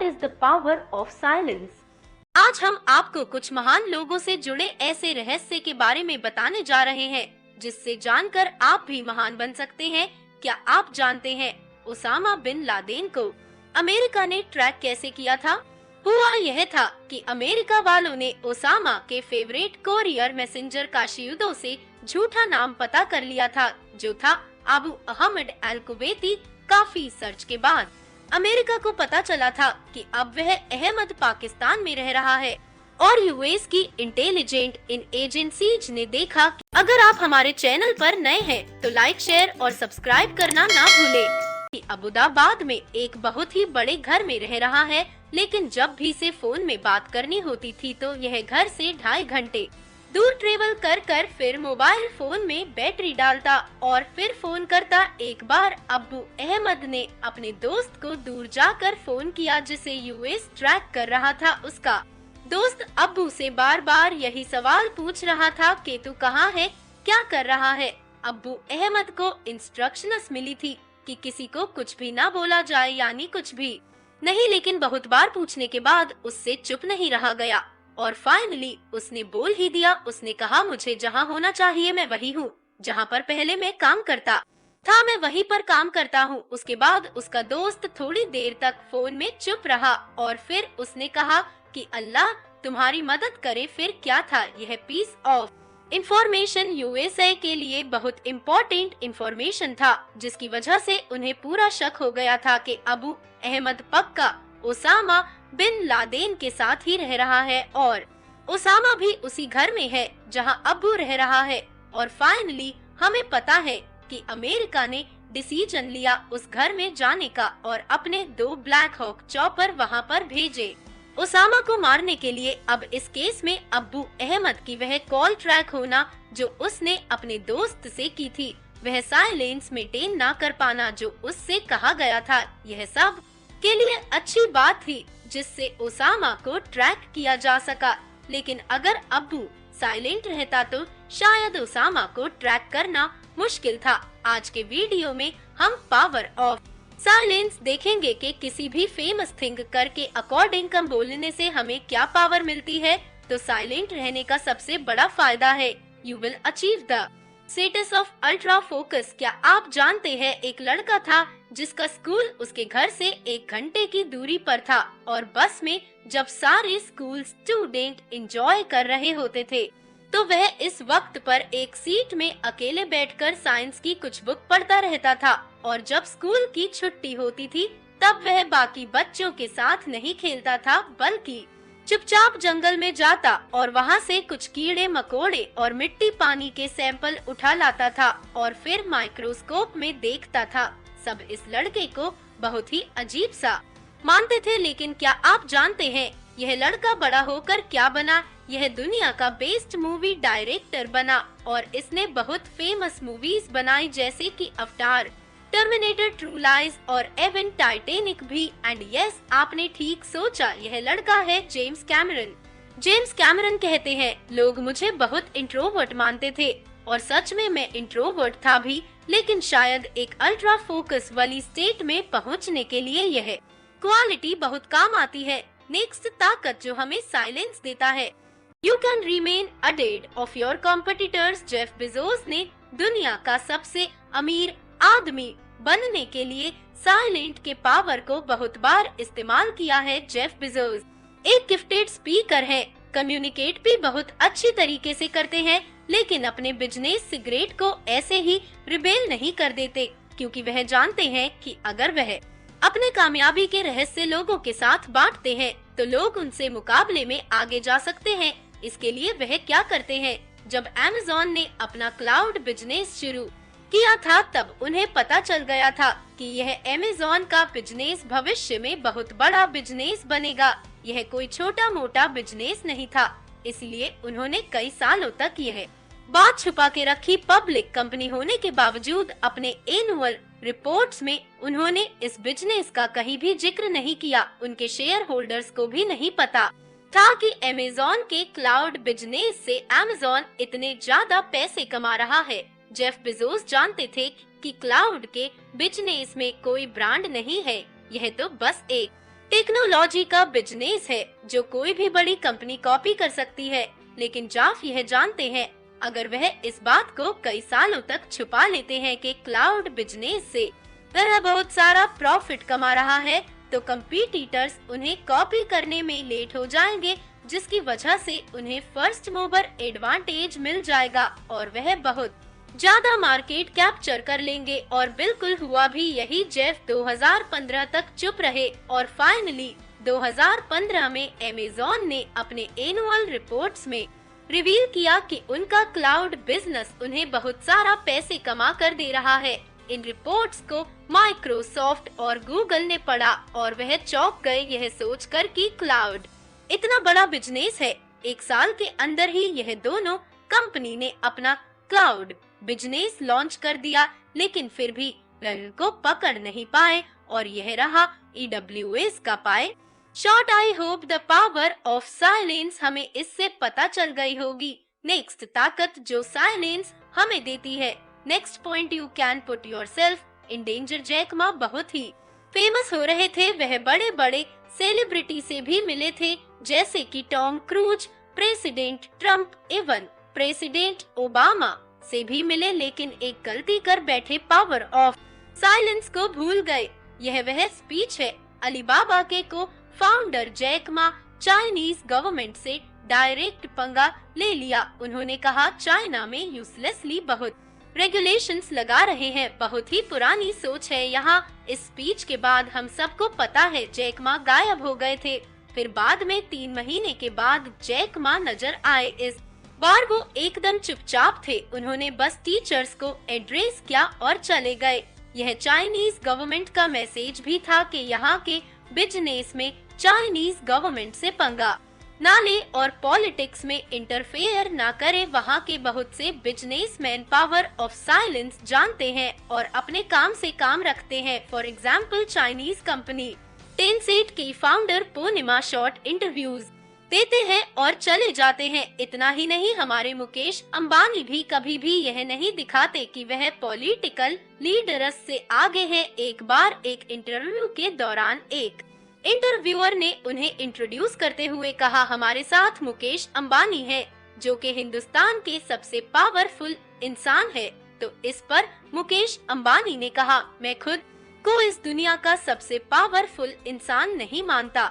What is the power of silence? आज हम आपको कुछ महान लोगों से जुड़े ऐसे रहस्य के बारे में बताने जा रहे हैं जिससे जानकर आप भी महान बन सकते हैं। क्या आप जानते हैं ओसामा बिन लादेन को अमेरिका ने ट्रैक कैसे किया था? हुआ यह था कि अमेरिका वालों ने ओसामा के फेवरेट कोरियर मैसेंजर काशियुदो से झूठा नाम पता कर लिया था, जो था अबू अहमद अल कुवैती। काफी सर्च के बाद अमेरिका को पता चला था कि अब वह अहमद पाकिस्तान में रह रहा है और यूएस की इंटेलिजेंट इन एजेंसीज ने देखा कि अगर आप हमारे चैनल पर नए हैं तो लाइक, शेयर और सब्सक्राइब करना ना भूलें। कि अबुदाबाद में एक बहुत ही बड़े घर में रह रहा है, लेकिन जब भी से फोन में बात करनी होती थी तो यह घर से 2.5 घंटे दूर ट्रेवल कर कर फिर मोबाइल फोन में बैटरी डालता और फिर फोन करता। एक बार अब्बू अहमद ने अपने दोस्त को दूर जाकर फोन किया जिसे यूएस ट्रैक कर रहा था। उसका दोस्त अब्बू से बार बार यही सवाल पूछ रहा था कि तू कहाँ है, क्या कर रहा है। अब्बू अहमद को इंस्ट्रक्शंस मिली थी कि किसी को कुछ भी ना बोला जाए, यानी कुछ भी नहीं, लेकिन बहुत बार पूछने के बाद उससे चुप नहीं रहा गया और फाइनली उसने बोल ही दिया। उसने कहा, मुझे जहाँ होना चाहिए मैं वही हूँ, जहाँ पर पहले मैं काम करता था मैं वहीं पर काम करता हूँ। उसके बाद उसका दोस्त थोड़ी देर तक फोन में चुप रहा और फिर उसने कहा कि अल्लाह तुम्हारी मदद करे। फिर क्या था यह पीस ऑफ इंफॉर्मेशन यूएसए के लिए बहुत इम्पोर्टेंट इंफॉर्मेशन था, जिसकी वजह से उन्हें पूरा शक हो गया था कि अबू अहमद पक्का ओसामा बिन लादेन के साथ ही रह रहा है और ओसामा भी उसी घर में है जहां अब्बू रह रहा है। और फाइनली हमें पता है कि अमेरिका ने डिसीजन लिया उस घर में जाने का और अपने 2 ब्लैक हॉक चॉपर वहां पर भेजे ओसामा को मारने के लिए। अब इस केस में अब्बू अहमद की वह कॉल ट्रैक होना जो उसने अपने दोस्त से की थी, वह साइलेंस मेंटेन ना कर पाना जो उससे कहा गया था, यह सब के लिए अच्छी बात थी जिससे ओसामा को ट्रैक किया जा सका। लेकिन अगर अब्बू साइलेंट रहता तो शायद ओसामा को ट्रैक करना मुश्किल था। आज के वीडियो में हम पावर ऑफ साइलेंस देखेंगे कि किसी भी फेमस थिंग करके अकॉर्डिंग कम बोलने से हमें क्या पावर मिलती है। तो साइलेंट रहने का सबसे बड़ा फायदा है you will achieve the status of ultra focus. क्या आप जानते हैं एक लड़का था जिसका स्कूल उसके घर से 1 घंटे की दूरी पर था और बस में जब सारे स्कूल स्टूडेंट एंजॉय कर रहे होते थे तो वह इस वक्त पर एक सीट में अकेले बैठकर साइंस की कुछ बुक पढ़ता रहता था और जब स्कूल की छुट्टी होती थी तब वह बाकी बच्चों के साथ नहीं खेलता था बल्कि चुपचाप जंगल में जाता और वहाँ से कुछ कीड़े मकोड़े और मिट्टी पानी के सैंपल उठा लाता था और फिर माइक्रोस्कोप में देखता था। सब इस लड़के को बहुत ही अजीब सा मानते थे, लेकिन क्या आप जानते हैं यह लड़का बड़ा होकर क्या बना? यह दुनिया का बेस्ट मूवी डायरेक्टर बना और इसने बहुत फेमस मूवीज बनाई जैसे कि अवतार, टर्मिनेटर, ट्रू लाइज और एवन टाइटैनिक भी। एंड यस, आपने ठीक सोचा, यह लड़का है जेम्स कैमरन। जेम्स कैमरन कहते हैं, लोग मुझे बहुत इंट्रोवर्ट मानते थे और सच में मैं इंट्रोवर्ट था भी, लेकिन शायद एक अल्ट्रा फोकस वाली स्टेट में पहुंचने के लिए यह क्वालिटी बहुत काम आती है। नेक्स्ट ताकत जो हमें साइलेंस देता है, you can remain added of your competitors. Jeff Bezos ने दुनिया का सबसे अमीर आदमी बनने के लिए साइलेंट के पावर को बहुत बार इस्तेमाल किया है। जेफ बेजोस एक गिफ्टेड स्पीकर है, कम्युनिकेट भी बहुत अच्छी तरीके से करते हैं, लेकिन अपने बिजनेस सिगरेट को ऐसे ही रिबेल नहीं कर देते क्योंकि वह जानते हैं कि अगर वह अपने कामयाबी के रहस्य लोगों के साथ बांटते हैं तो लोग उनसे मुकाबले में आगे जा सकते हैं। इसके लिए वह क्या करते हैं, जब अमेज़न ने अपना क्लाउड बिजनेस शुरू किया था तब उन्हें पता चल गया था कि यह अमेज़न का बिजनेस भविष्य में बहुत बड़ा बिजनेस बनेगा। यह कोई छोटा मोटा बिजनेस नहीं था, इसलिए उन्होंने कई सालों तक यह बात छुपा के रखी। पब्लिक कंपनी होने के बावजूद अपने एनुअल रिपोर्ट्स में उन्होंने इस बिजनेस का कहीं भी जिक्र नहीं किया। उनके शेयर होल्डर्स को भी नहीं पता था कि अमेज़न के क्लाउड बिजनेस से अमेज़न इतने ज्यादा पैसे कमा रहा है। जेफ बेजोस जानते थे कि क्लाउड के बिजनेस में कोई ब्रांड नहीं है, यह तो बस एक टेक्नोलॉजी का बिजनेस है जो कोई भी बड़ी कंपनी कॉपी कर सकती है, लेकिन जाफ यह जानते हैं अगर वह इस बात को कई सालों तक छुपा लेते हैं कि क्लाउड बिजनेस से वह बहुत सारा प्रॉफिट कमा रहा है, तो कंपीटिटर्स उन्हें कॉपी करने में लेट हो जाएंगे, जिसकी वजह से उन्हें फर्स्ट मूवर एडवांटेज मिल जाएगा और वह बहुत ज्यादा मार्केट कैप्चर कर लेंगे। और बिल्कुल हुआ भी यही। जेफ 2015 तक चुप रहे और फाइनली 2015 में अमेज़न ने अपने एनुअल रिपोर्ट्स में रिवील किया कि उनका क्लाउड बिजनेस उन्हें बहुत सारा पैसे कमा कर दे रहा है। इन रिपोर्ट्स को माइक्रोसॉफ्ट और गूगल ने पढ़ा और वह चौंक गए यह सोचकर कि क्लाउड इतना बड़ा बिजनेस है। एक साल के अंदर ही यह दोनों कंपनी ने अपना क्लाउड बिजनेस लॉन्च कर दिया, लेकिन फिर भी वह को पकड़ नहीं पाए और यह रहा AWS का पाए। Short I hope the power of silence हमें इससे पता चल गई होगी। नेक्स्ट ताकत जो साइलेंस हमें देती है। Next point you can put yourself in danger. Jack Ma बहुत ही फेमस हो रहे थे। वह बड़े बड़े सेलिब्रिटी से भी मिले थे, जैसे कि Tom Cruise, President Trump, even President Obama से भी मिले, लेकिन एक गलती कर बैठे, पावर ऑफ साइलेंस को भूल गए। यह वह स्पीच है अलीबाबा के को founder Jack Ma Chinese government से डायरेक्ट पंगा ले लिया। उन्होंने कहा चाइना में यूजलेसली बहुत रेगुलेशंस लगा रहे हैं। बहुत ही पुरानी सोच है यहाँ। इस स्पीच के बाद हम सबको पता है जैक मा गायब हो गए थे। फिर बाद में 3 महीने के बाद जैक मा नजर आए। इस बार वो एकदम चुपचाप थे। उन्होंने बस टीचर्स को एड्रेस किया और चले गए। यह चाइनीज गवर्नमेंट का मैसेज भी था कि यहाँ के बिजनेस में चाइनीज गवर्नमेंट से पंगा ना ले और पॉलिटिक्स में इंटरफेयर ना करे। वहाँ के बहुत से बिजनेसमैन पावर ऑफ साइलेंस जानते हैं और अपने काम से काम रखते हैं। For example Chinese company Tencent की फाउंडर पूर्णिमा शॉर्ट इंटरव्यूज देते हैं और चले जाते हैं। इतना ही नहीं, हमारे मुकेश अंबानी भी कभी भी यह नहीं दिखाते कि वह पॉलिटिकल लीडर्स से आगे है। एक बार एक इंटरव्यू के दौरान एक इंटरव्यूअर ने उन्हें इंट्रोड्यूस करते हुए कहा, हमारे साथ मुकेश अंबानी है जो कि हिंदुस्तान के सबसे पावरफुल इंसान है। तो इस पर मुकेश अंबानी ने कहा, मैं खुद को इस दुनिया का सबसे पावरफुल इंसान नहीं मानता।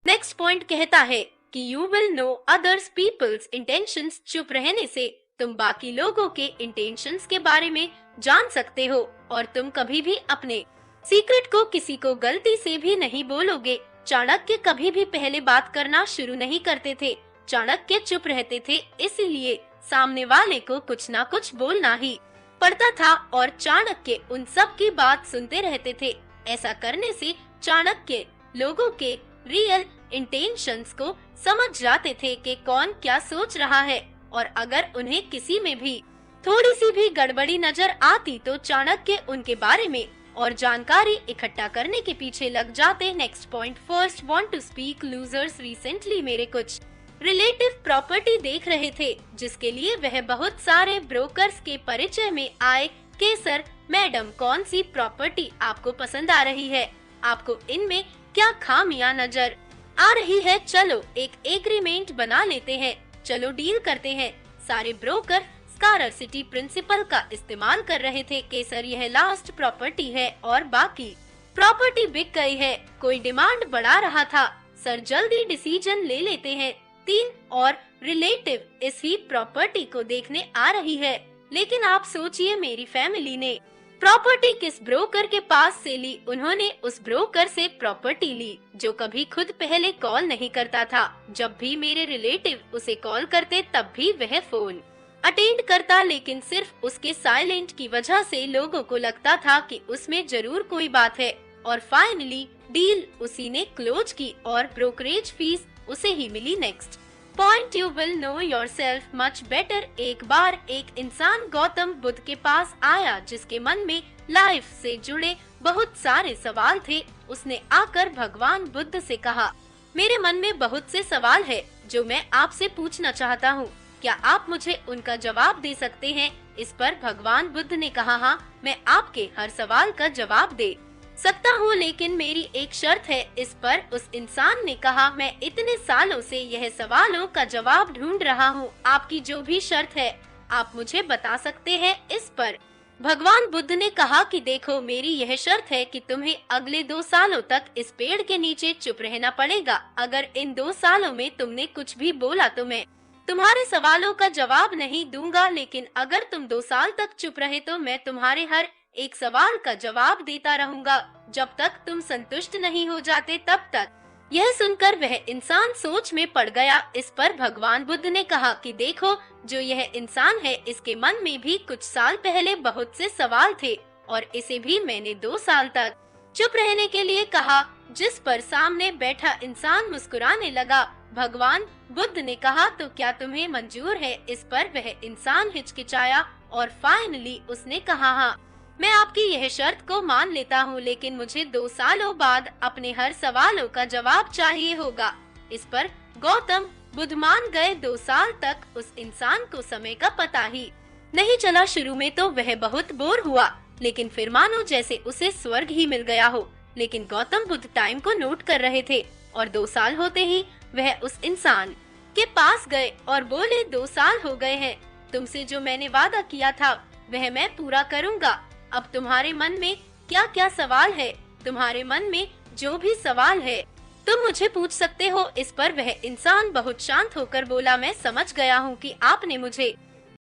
नेक्स्ट पॉइंट कहता है कि you will know others peoples intentions. चुप रहने से तुम बाकी लोगों के इंटेंशंस के बारे में जान सकते हो और तुम कभी भी अपने सीक्रेट को किसी को गलती से भी नहीं बोलोगे। चाणक्य कभी भी पहले बात करना शुरू नहीं करते थे। चाणक्य चुप रहते थे, इसलिए सामने वाले को कुछ ना कुछ बोलना ही पड़ता था और चाणक्य उन सब की बात सुनते रहते थे। ऐसा करने से चाणक्य लोगों के रियल इंटेंशंस को समझ जाते थे कि कौन क्या सोच रहा है, और अगर उन्हें किसी में भी थोड़ी सी भी गड़बड़ी नजर आती तो चाणक्य उनके बारे में और जानकारी इकट्ठा करने के पीछे लग जाते। Next point, first want to speak losers. Recently मेरे कुछ रिलेटिव प्रॉपर्टी देख रहे थे, जिसके लिए वह बहुत सारे ब्रोकर्स के परिचय में आए। केसर मैडम, कौन सी प्रॉपर्टी आपको पसंद आ रही है? आपको इनमें क्या खामियां नजर आ रही है? चलो एक एग्रीमेंट बना लेते हैं, चलो डील करते हैं। सारे ब्रोकर स्कारसिटी प्रिंसिपल का इस्तेमाल कर रहे थे। केसर, यह लास्ट प्रॉपर्टी है और बाकी प्रॉपर्टी बिक गई है। कोई डिमांड बढ़ा रहा था। सर जल्दी डिसीजन ले लेते हैं। 3 और रिलेटिव इस ही प्रॉपर्टी को देखने आ रही है, लेकिन आप सोचिए मेरी फैमिली ने प्रॉपर्टी किस ब्रोकर के पास से ली? उन्होंने उस ब्रोकर से प्रॉपर्टी ली जो कभी खुद पहले कॉल नहीं करता था। जब भी मेरे रिलेटिव उसे कॉल करते तब भी वह फोन अटेंड करता, लेकिन सिर्फ उसके साइलेंट की वजह से लोगों को लगता था कि उसमें जरूर कोई बात है। और फाइनली डील उसी ने क्लोज की और ब्रोकरेज फीस उसे ही मिली। Next point, you will know yourself much better. एक बार एक इंसान गौतम बुद्ध के पास आया जिसके मन में लाइफ से जुड़े बहुत सारे सवाल थे। उसने आकर भगवान बुद्ध से कहा, मेरे मन में बहुत से सवाल है जो मैं आपसे पूछना चाहता हूँ, क्या आप मुझे उनका जवाब दे सकते हैं? इस पर भगवान बुद्ध ने कहा, हाँ, मैं आपके हर सवाल का जवाब दे सकता हूँ, लेकिन मेरी एक शर्त है। इस पर उस इंसान ने कहा, मैं इतने सालों से यह सवालों का जवाब ढूंढ रहा हूँ। आपकी जो भी शर्त है आप मुझे बता सकते हैं। इस पर भगवान बुद्ध ने कहा कि देखो, मेरी यह शर्त है कि तुम्हें अगले 2 सालों तक इस पेड़ के नीचे चुप रहना पड़ेगा। अगर इन 2 सालों में तुमने कुछ भी बोला तो मैं तुम्हारे सवालों का जवाब नहीं दूंगा, लेकिन अगर तुम 2 साल तक चुप रहे तो मैं तुम्हारे हर एक सवाल का जवाब देता रहूंगा जब तक तुम संतुष्ट नहीं हो जाते तब तक। यह सुनकर वह इंसान सोच में पड़ गया। इस पर भगवान बुद्ध ने कहा कि देखो, जो यह इंसान है इसके मन में भी कुछ साल पहले बहुत से सवाल थे और इसे भी मैंने 2 साल तक चुप रहने के लिए कहा। जिस पर सामने बैठा इंसान मुस्कुराने लगा। भगवान बुद्ध ने कहा, तो क्या तुम्हें मंजूर है? इस पर वह इंसान हिचकिचाया और फाइनली उसने कहा, हाँ, मैं आपकी यह शर्त को मान लेता हूँ, लेकिन मुझे 2 सालों बाद अपने हर सवालों का जवाब चाहिए होगा। इस पर गौतम बुद्ध मान गए। 2 साल तक उस इंसान को समय का पता ही नहीं चला। शुरू में तो वह बहुत बोर हुआ, लेकिन फिर मानो जैसे उसे स्वर्ग ही मिल गया हो। लेकिन गौतम बुद्ध टाइम को नोट कर रहे थे और 2 साल होते ही वह उस इंसान के पास गए और बोले, 2 साल हो गए हैं, तुमसे जो मैंने वादा किया था वह मैं पूरा करूँगा। अब तुम्हारे मन में क्या क्या सवाल है? तुम्हारे मन में जो भी सवाल है तुम मुझे पूछ सकते हो। इस पर वह इंसान बहुत शांत होकर बोला, मैं समझ गया हूँ कि आपने मुझे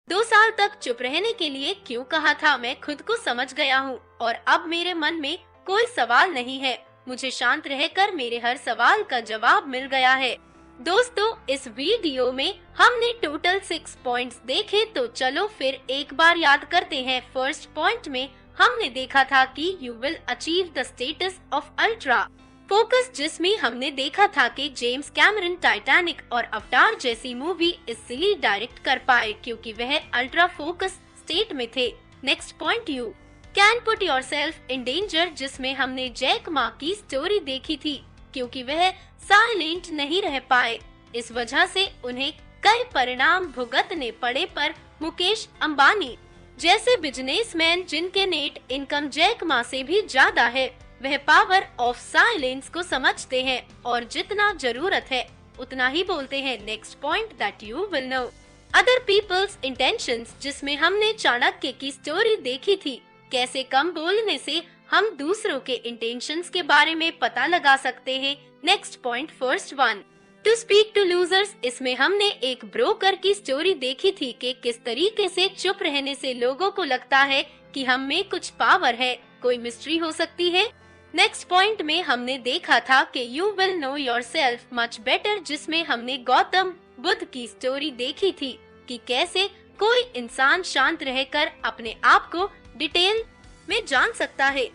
2 साल तक चुप रहने के लिए क्यों कहा था। मैं खुद को समझ गया हूँ और अब मेरे मन में कोई सवाल नहीं है। मुझे शांत रहकर मेरे हर सवाल का जवाब मिल गया है। दोस्तों, इस वीडियो में हमने टोटल 6 पॉइंट्स देखे, तो चलो फिर एक बार याद करते हैं। फर्स्ट पॉइंट में हमने देखा था कि you will achieve the status of ultra focus, जिसमें हमने देखा था कि जेम्स कैमरन टाइटैनिक और अवतार जैसी मूवी इसलिए डायरेक्ट कर पाए क्योंकि वह अल्ट्रा फोकस स्टेट में थे। Next point, you can put yourself in danger, जिसमें हमने जैक मा की स्टोरी देखी थी क्योंकि वह साइलेंट नहीं रह पाए। इस वजह से उन्हें कई परिणाम भुगतने पड़े, पर मुकेश अंबानी जैसे बिजनेसमैन जिनके नेट इनकम जैक मा से भी ज्यादा है, वह पावर ऑफ साइलेंस को समझते हैं और जितना जरूरत है उतना ही बोलते हैं। Next point, that you will know other peoples intentions, जिसमें हमने चाणक्य की स्टोरी देखी थी, कैसे कम बोलने से हम दूसरों के इंटेंशंस के बारे में पता लगा सकते हैं। Next point, first one, to speak to losers, इसमें हमने एक ब्रोकर की स्टोरी देखी थी कि किस तरीके से चुप रहने से लोगों को लगता है कि हम में कुछ पावर है, कोई मिस्ट्री हो सकती है। नेक्स्ट पॉइंट में हमने देखा था कि you will know yourself much better, जिसमें हमने गौतम बुद्ध की स्टोरी देखी थी कि कैसे कोई इंसान शांत रहकर अपने आप को डिटेल में जान सकता है।